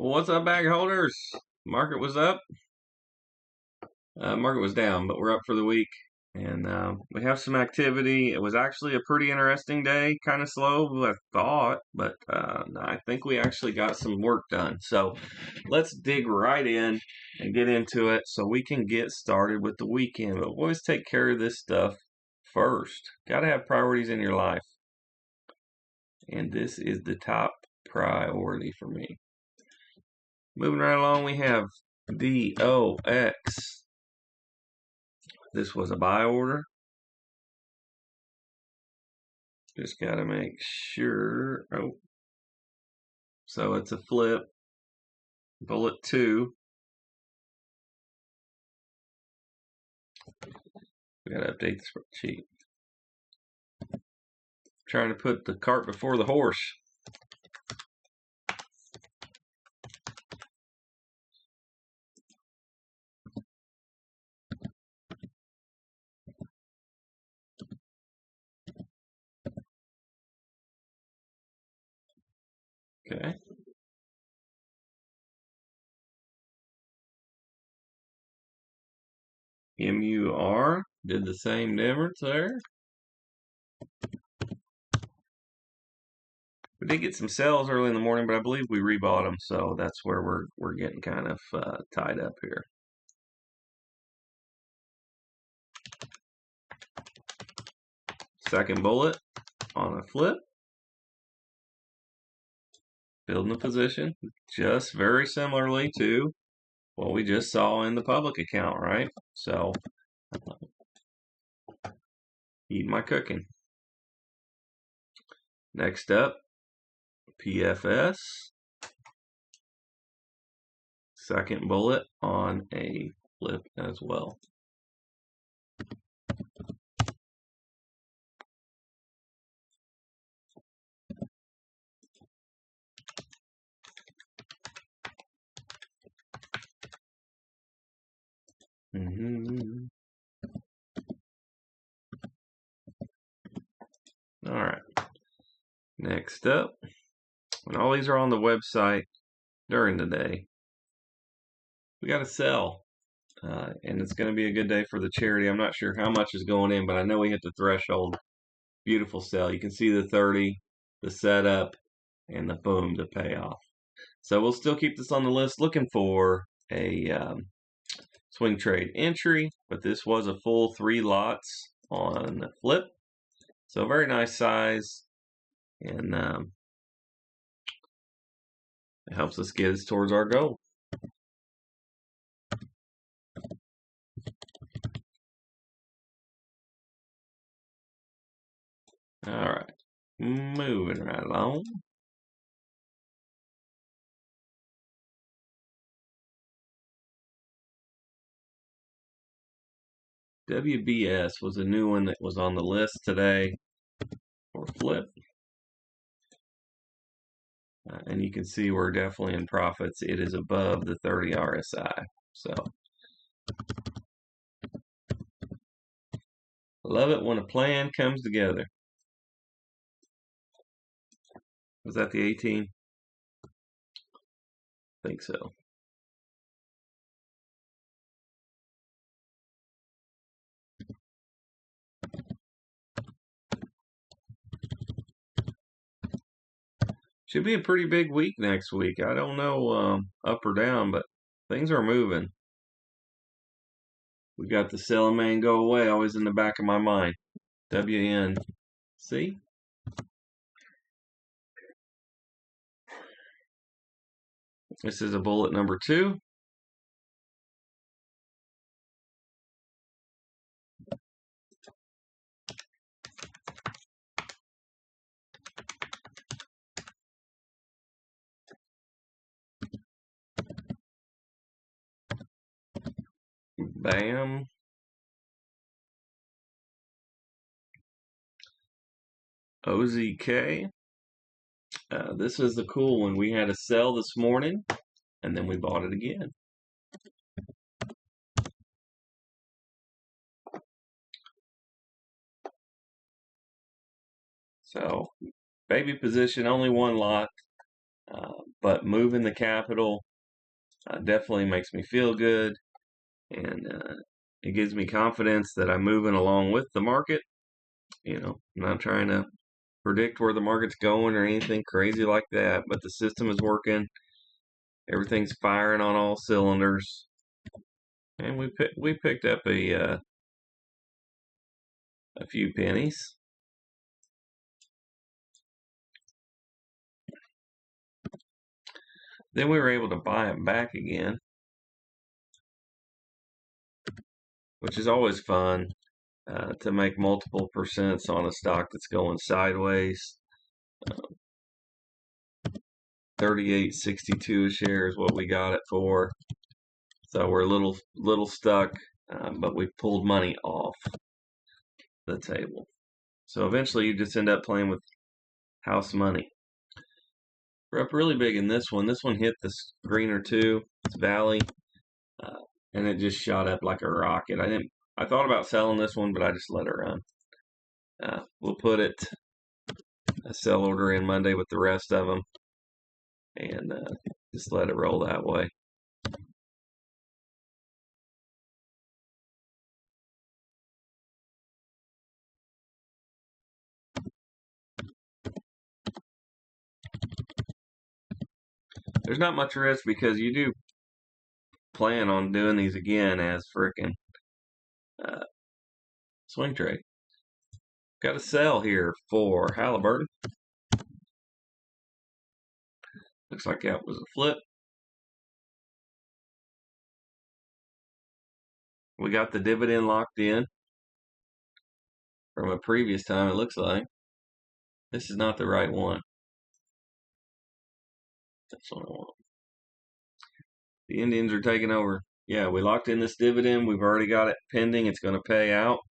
What's up, bag holders? Market was up. Market was down, but we're up for the week. And we have some activity. It was actually a pretty interesting day. Kind of slow, I thought, but I think we actually got some work done. So let's dig right in and get into it so we can get started with the weekend. But always take care of this stuff first. Got to have priorities in your life. And this is the top priority for me. Moving right along, we have DOX. This was a buy order. Just got to make sure. Oh, so it's a flip. Bullet 2. We got to update the spreadsheet. Trying to put the cart before the horse. Okay. MUR did the same difference there. We did get some sales early in the morning, but I believe we rebought them, so that's where we're getting kind of tied up here. Second bullet on a flip. Building a position, just very similarly to what we just saw in the public account, right? So, eat my cooking. Next up, PFS. Second bullet on a flip as well. All right. Next up, when all these are on the website during the day, we got to sell. And it's going to be a good day for the charity. I'm not sure how much is going in, but I know we hit the threshold. Beautiful sell. You can see the 30, the setup, and the boom, the payoff. So we'll still keep this on the list, looking for a swing trade entry, but this was a full 3 lots on the flip. So very nice size, and it helps us get us towards our goal. All right, moving right along. WBS was a new one that was on the list today for flip. And you can see we're definitely in profits. It is above the 30 RSI. So, love it when a plan comes together. Was that the 18? I think so. Should be a pretty big week next week. I don't know up or down, but things are moving. We got the sell man go away always in the back of my mind. WNC. This is a bullet number 2. Bam. OZK. This is the cool one. We had a sell this morning, and then we bought it again. So, baby position, only 1 lot. But moving the capital definitely makes me feel good, and it gives me confidence that I'm moving along with the market. I'm not trying to predict where the market's going or anything crazy like that, but the system is working. Everything's firing on all cylinders, and we picked up a few pennies. Then we were able to buy them back again, which is always fun to make multiple percents on a stock that's going sideways. 38.62 a share is what we got it for. So we're a little stuck, but we pulled money off the table. So eventually you just end up playing with house money. We're up really big in this one. This one hit the greener too. It's Valley, and it just shot up like a rocket. I thought about selling this one, but I just let it run. We'll put a sell order in Monday with the rest of them, and just let it roll that way. There's not much risk because you do plan on doing these again as frickin' swing trade. Got a sell here for Halliburton. Looks like that was a flip. We got the dividend locked in from a previous time, it looks like. This is not the right one. That's what I want. The Indians are taking over. Yeah, we locked in this dividend. We've already got it pending. It's going to pay out.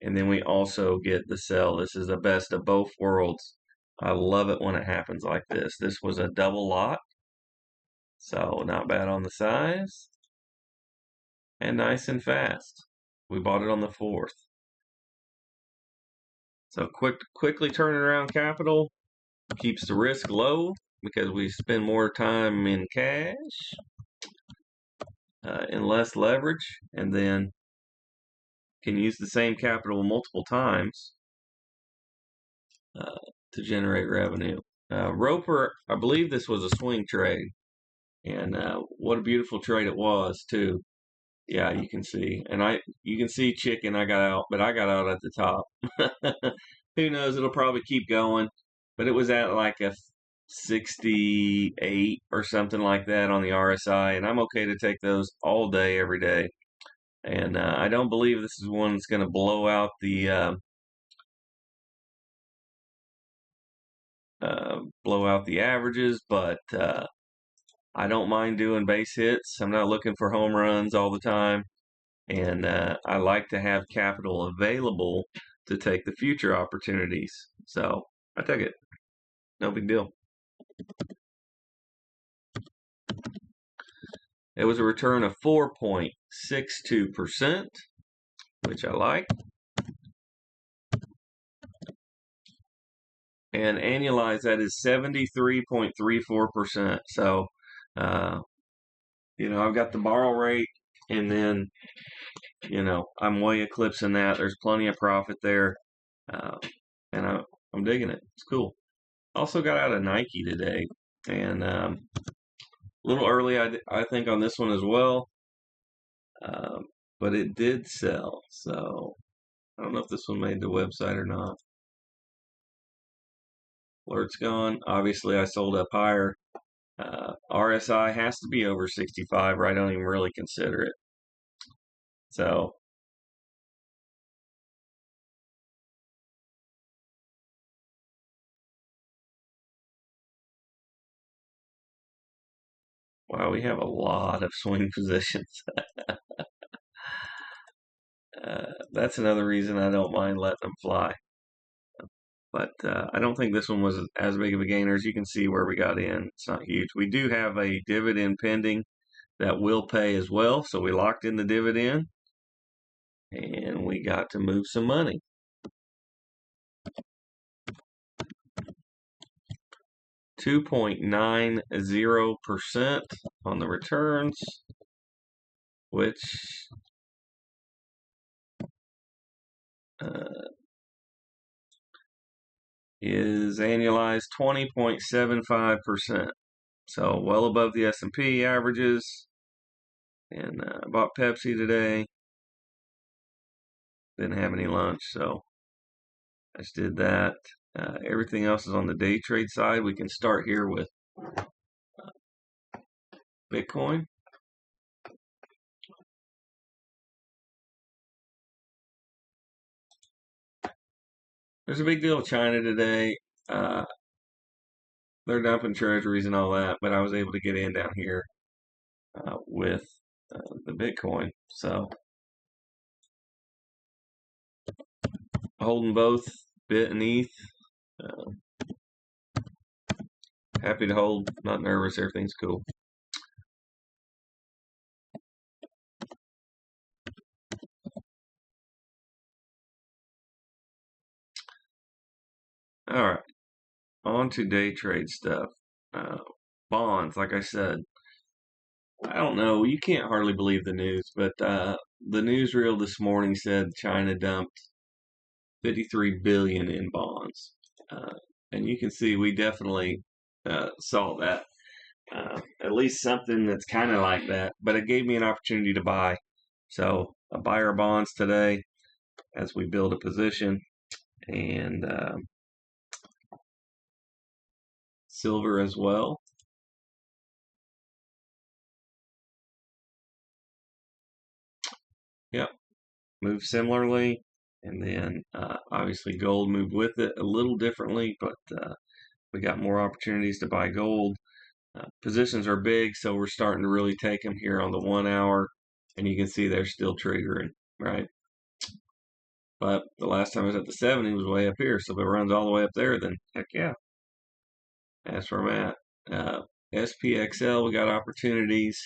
And then we also get the sell. This is the best of both worlds. I love it when it happens like this. This was a double lot. So not bad on the size. And nice and fast. We bought it on the 4th. So quickly turning around capital keeps the risk low because we spend more time in cash and less leverage, and then can use the same capital multiple times to generate revenue. Roper, I believe this was a swing trade, and what a beautiful trade it was too. Yeah, you can see, and you can see chicken. I got out, but I got out at the top. Who knows? It'll probably keep going, but it was at like a 68 or something like that on the RSI, and I'm okay to take those all day, every day. And I don't believe this is one that's going to blow out the averages, but I don't mind doing base hits. I'm not looking for home runs all the time, and I like to have capital available to take the future opportunities. So I take it. No big deal. It was a return of 4.62%, which I like. And annualized, that is 73.34%. So, I've got the borrow rate, and then, I'm way eclipsing that. There's plenty of profit there, and I'm digging it. It's cool. Also got out of Nike today, and a little early, I think, on this one as well. But it did sell, so I don't know if this one made the website or not. Alert's gone. Obviously, I sold up higher. RSI has to be over 65, or I don't even really consider it. So, wow, we have a lot of swing positions. That's another reason I don't mind letting them fly. But I don't think this one was as big of a gainer. As you can see where we got in, it's not huge. We do have a dividend pending that will pay as well. So we locked in the dividend, and we got to move some money. 2.90% on the returns, which is annualized 20.75%. So well above the S&P averages. And I bought Pepsi today. Didn't have any lunch, so I just did that. Everything else is on the day trade side. We can start here with Bitcoin. There's a big deal with China today. They're dumping treasuries and all that, but I was able to get in down here with the Bitcoin. So holding both Bit and ETH. Happy to hold, not nervous, everything's cool. All right, on to day trade stuff. Bonds, like I said, I don't know. You can't hardly believe the news, but the newsreel this morning said China dumped 53 billion in bonds, and you can see we definitely saw that. At least something that's kind of like that, but it gave me an opportunity to buy. So I buy our bonds today as we build a position, and silver as well. Yep, moved similarly, and then obviously gold moved with it a little differently, but we got more opportunities to buy gold. Positions are big, so we're starting to really take them here on the 1 hour, and you can see they're still triggering, right? But the last time I was at the 70 was way up here, so if it runs all the way up there, then heck yeah. That's where I'm at. SPXL, we got opportunities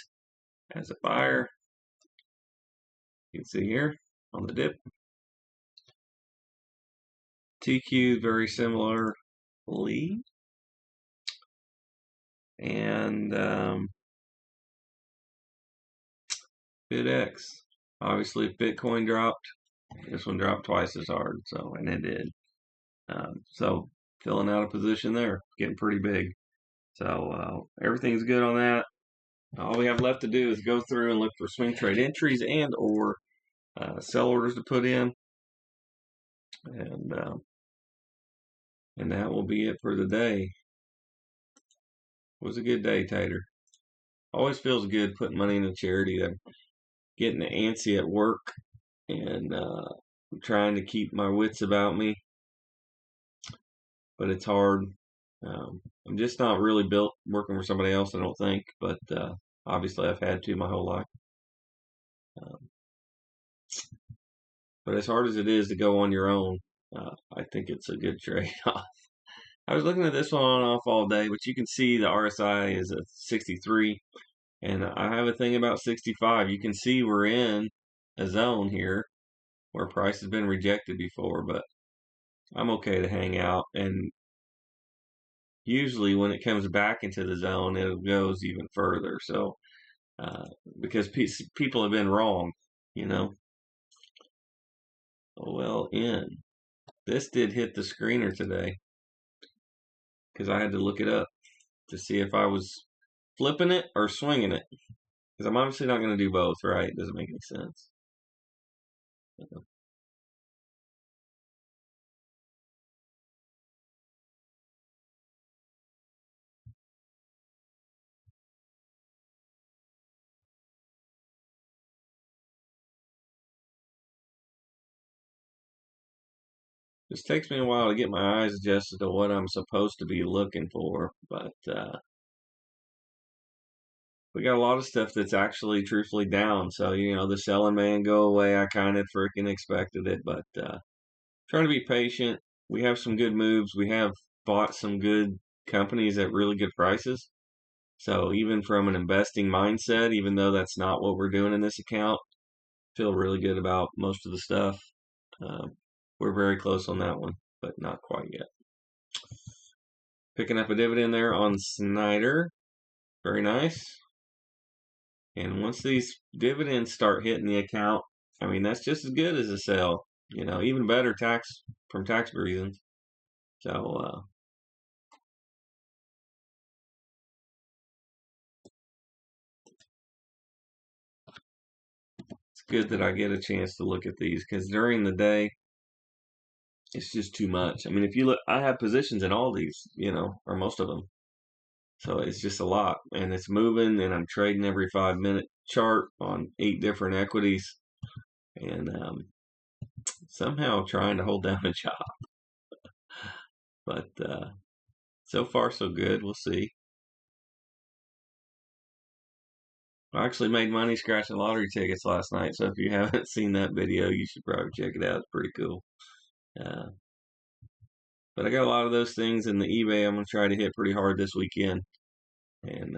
as a buyer. You can see here on the dip. TQ, very similarly. And BitX. Obviously, if Bitcoin dropped, this one dropped twice as hard, so, and it did. So filling out a position there, getting pretty big. So everything's good on that. All we have left to do is go through and look for swing trade entries and or sell orders to put in, and that will be it for the day. It was a good day, Tater. Always feels good putting money in a charity. I'm getting antsy at work, and I'm trying to keep my wits about me, but it's hard. I'm just not really built working for somebody else, I don't think, but obviously I've had to my whole life. But as hard as it is to go on your own, I think it's a good trade-off. I was looking at this one on and off all day, but you can see the RSI is at 63, and I have a thing about 65. You can see we're in a zone here where price has been rejected before, but I'm okay to hang out, and usually when it comes back into the zone, it goes even further. So, because people have been wrong, you know. Well, this did hit the screener today because I had to look it up to see if I was flipping it or swinging it. Because I'm obviously not going to do both, right? It doesn't make any sense. This takes me a while to get my eyes adjusted to what I'm supposed to be looking for, but we got a lot of stuff that's actually truthfully down. So, the selling man go away. I kind of freaking expected it, but trying to be patient. We have some good moves. We have bought some good companies at really good prices. So even from an investing mindset, even though that's not what we're doing in this account, feel really good about most of the stuff. We're very close on that one, but not quite yet. Picking up a dividend there on Snyder. Very nice. And once these dividends start hitting the account, I mean, that's just as good as a sell. Even better from tax reasons. So, it's good that I get a chance to look at these because during the day, it's just too much. I mean, if you look, I have positions in all these, or most of them. So it's just a lot, and it's moving, and I'm trading every 5-minute chart on 8 different equities, and somehow trying to hold down a job. But so far, so good. We'll see. I actually made money scratching lottery tickets last night, so if you haven't seen that video, you should probably check it out. It's pretty cool. Uh, but I got a lot of those things in the eBay I'm going to try to hit pretty hard this weekend. And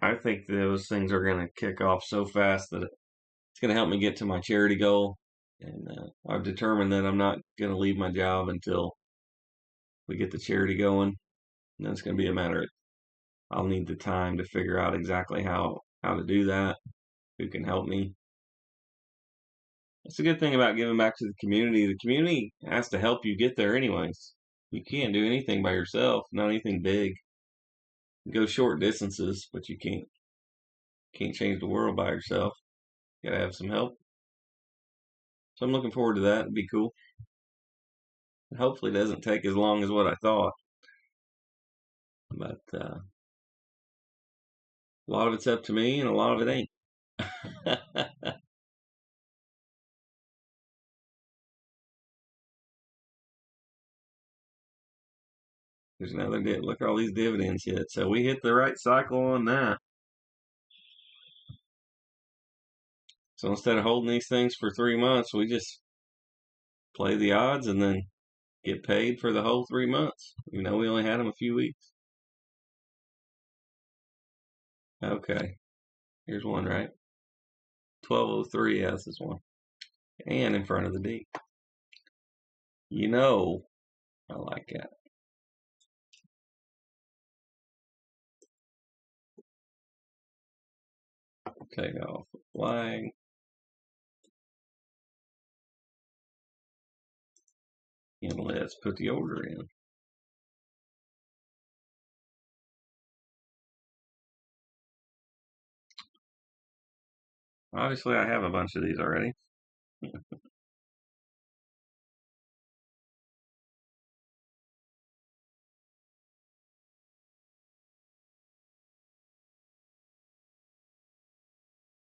I think those things are going to kick off so fast that it's going to help me get to my charity goal. And I've determined that I'm not going to leave my job until we get the charity going. And then it's going to be a matter of I'll need the time to figure out exactly how to do that, who can help me. That's a good thing about giving back to the community. The community has to help you get there anyways. You can't do anything by yourself, not anything big. You go short distances, but you can't change the world by yourself. You gotta have some help. So I'm looking forward to that. It'd be cool. Hopefully it doesn't take as long as what I thought. But a lot of it's up to me and a lot of it ain't. There's another look at all these dividends hit. So we hit the right cycle on that. So instead of holding these things for 3 months, we just play the odds and then get paid for the whole 3 months. We only had them a few weeks. Okay. Here's one, right? 1203, yeah, this is one. And in front of the D. I like that. Take off the flag. And let's put the order in. Obviously, I have a bunch of these already.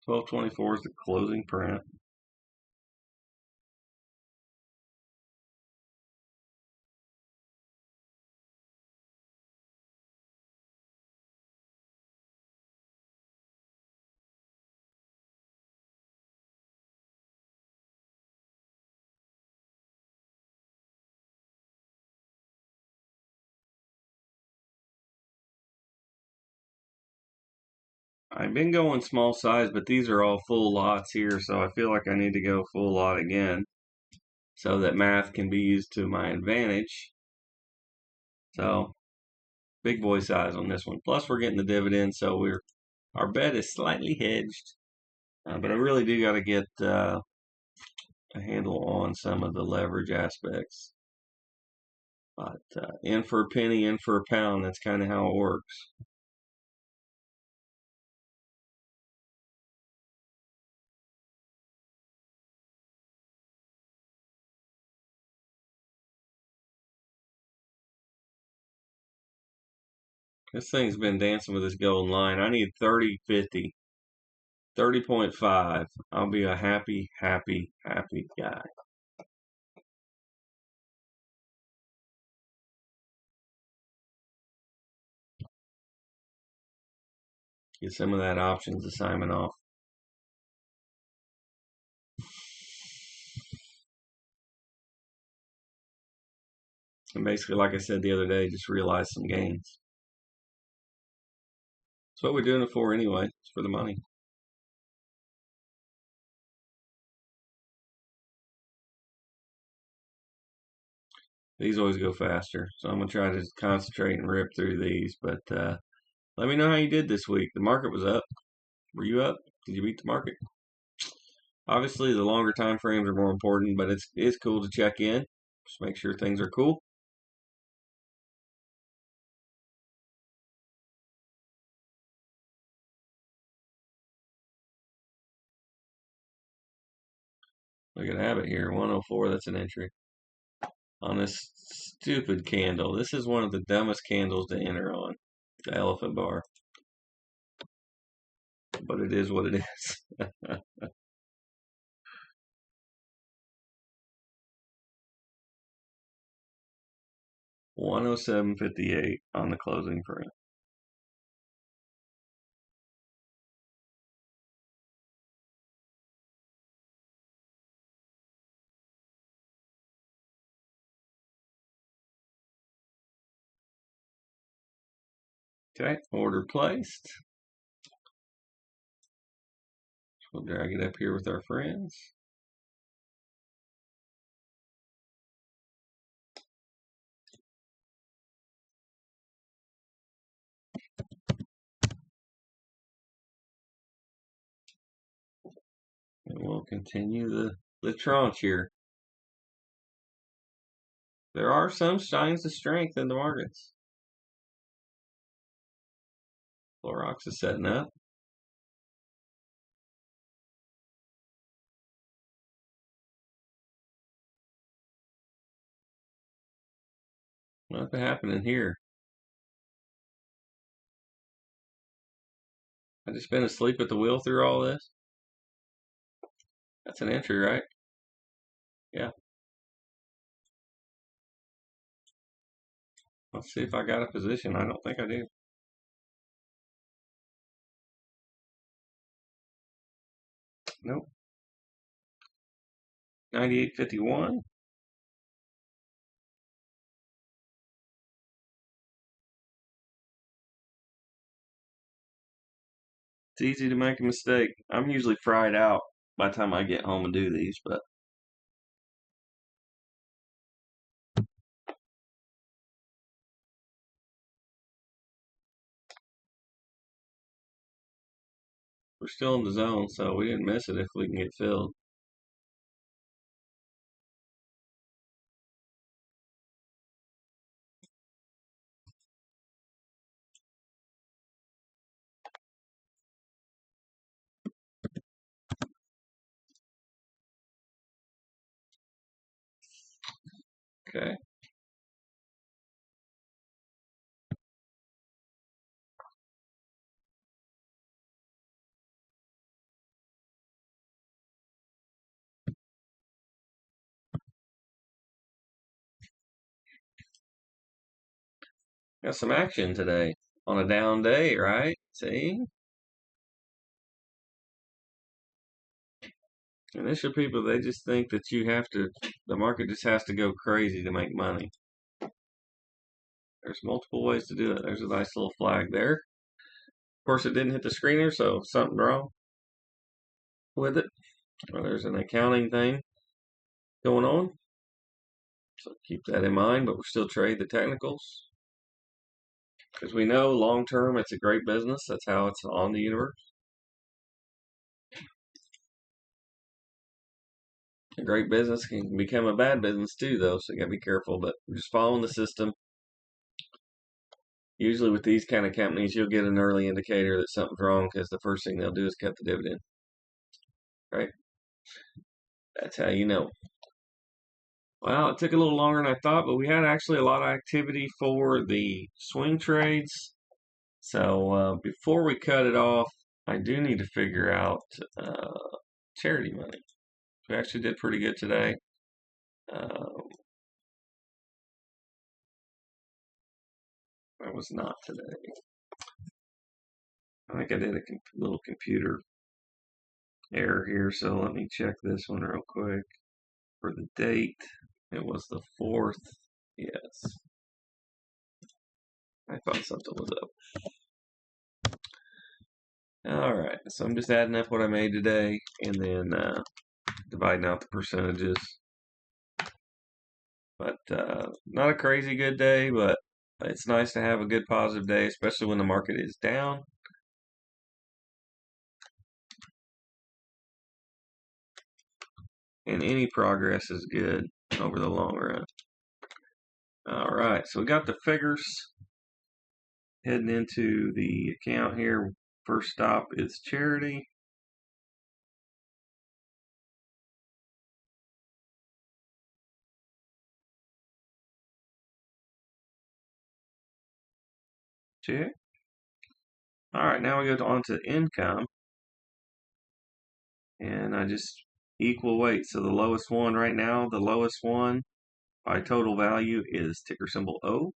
$12.24 is the closing print. I've been going small size, but these are all full lots here, so I feel like I need to go full lot again so that math can be used to my advantage. So, big boy size on this one. Plus, we're getting the dividend, so our bet is slightly hedged. But I really do got to get a handle on some of the leverage aspects. But in for a penny, in for a pound, that's kind of how it works. This thing's been dancing with this golden line. I need 30.50. 30.5. I'll be a happy, happy, happy guy. Get some of that options assignment off. And basically, like I said the other day, just realize some gains. That's what we're doing it for anyway. It's for the money. These always go faster, so I'm gonna try to concentrate and rip through these. But let me know how you did this week. The market was up. Were you up? Did you beat the market? Obviously, the longer time frames are more important, but it's cool to check in, just make sure things are cool. Look at Abbott here, 104. That's an entry on this stupid candle. This is one of the dumbest candles to enter on the elephant bar, but it is what it is. 107.58 on the closing print. Okay, order placed. We'll drag it up here with our friends. And we'll continue the tranche here. There are some signs of strength in the markets. Clorox is setting up. Nothing happening here. I just been asleep at the wheel through all this. That's an entry, right? Yeah. Let's see if I got a position. I don't think I do. Nope. 98.51. It's easy to make a mistake. I'm usually fried out by the time I get home and do these, but we're still in the zone, so we didn't miss it if we can get filled. Okay. Got some action today on a down day, right? See? Initial people, they just think that the market just has to go crazy to make money. There's multiple ways to do it. There's a nice little flag there. Of course, it didn't hit the screener, so something wrong with it. Well, there's an accounting thing going on. So keep that in mind, but we still trade the technicals. Because we know long term it's a great business. That's how it's on the universe. A great business can become a bad business too, though, so you gotta be careful. But we're just following the system. Usually with these kind of companies, you'll get an early indicator that something's wrong because the first thing they'll do is cut the dividend. Right? That's how you know. Well, it took a little longer than I thought, but we had actually a lot of activity for the swing trades. So before we cut it off, I do need to figure out charity money. We actually did pretty good today. That was not today. I think I did a little computer error here, so let me check this one real quick. For the date, it was the 4th. Yes. I thought something was up. Alright, so I'm just adding up what I made today and then dividing out the percentages But not a crazy good day, but it's nice to have a good positive day, especially when the market is down. And any progress is good over the long run. All right, so we got the figures heading into the account here. First stop is charity. Check. All right, now we go on to income. And I just equal weight. So the lowest one right now, the lowest one by total value is ticker symbol O.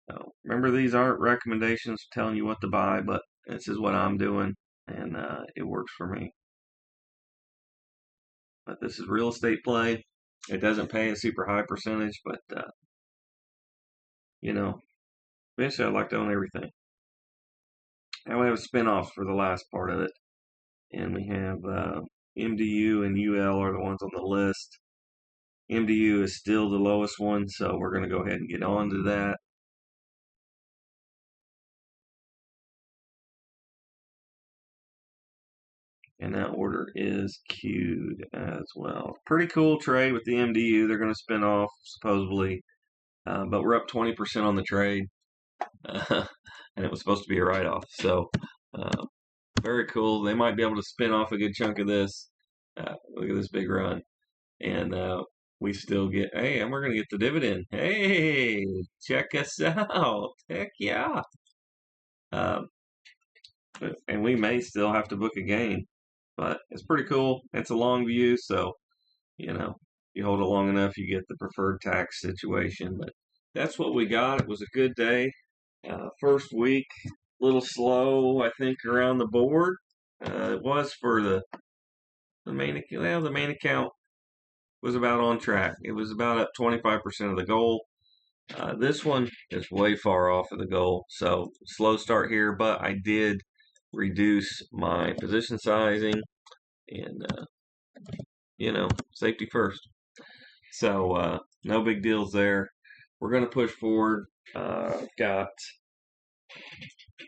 So remember, these aren't recommendations telling you what to buy, but this is what I'm doing, and it works for me. But this is real estate play. It doesn't pay a super high percentage, but you know, eventually I'd like to own everything. And we have spinoffs for the last part of it, and we have MDU and UL are the ones on the list. MDU is still the lowest one, so we're going to go ahead and get on to that. And that order is queued as well. Pretty cool trade with the MDU. They're going to spin off supposedly, but we're up 20% on the trade, and it was supposed to be a write-off. So very cool. They might be able to spin off a good chunk of this. Look at this big run, and we still get. Hey, and we're going to get the dividend. Hey, check us out! Heck yeah! And we may still have to book a gain, but it's pretty cool. It's a long view, so you hold it long enough, you get the preferred tax situation. But that's what we got. It was a good day. First week, a little slow, I think, around the board. It was for the main. Well, the main account was about on track. It was about up 25% of the goal. This one is way far off of the goal, so slow start here. But I did reduce my position sizing, and safety first. So no big deals there. We're going to push forward. Got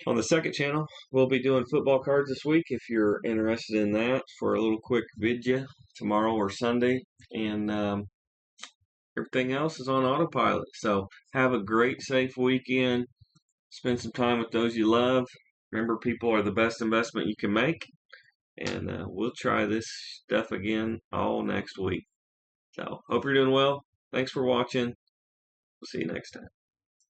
on the second channel, we'll be doing football cards this week if you're interested in that for a little quick video tomorrow or Sunday. And everything else is on autopilot. So have a great, safe weekend. Spend some time with those you love. Remember, people are the best investment you can make. And we'll try this stuff again all next week. So hope you're doing well. Thanks for watching. We'll see you next time.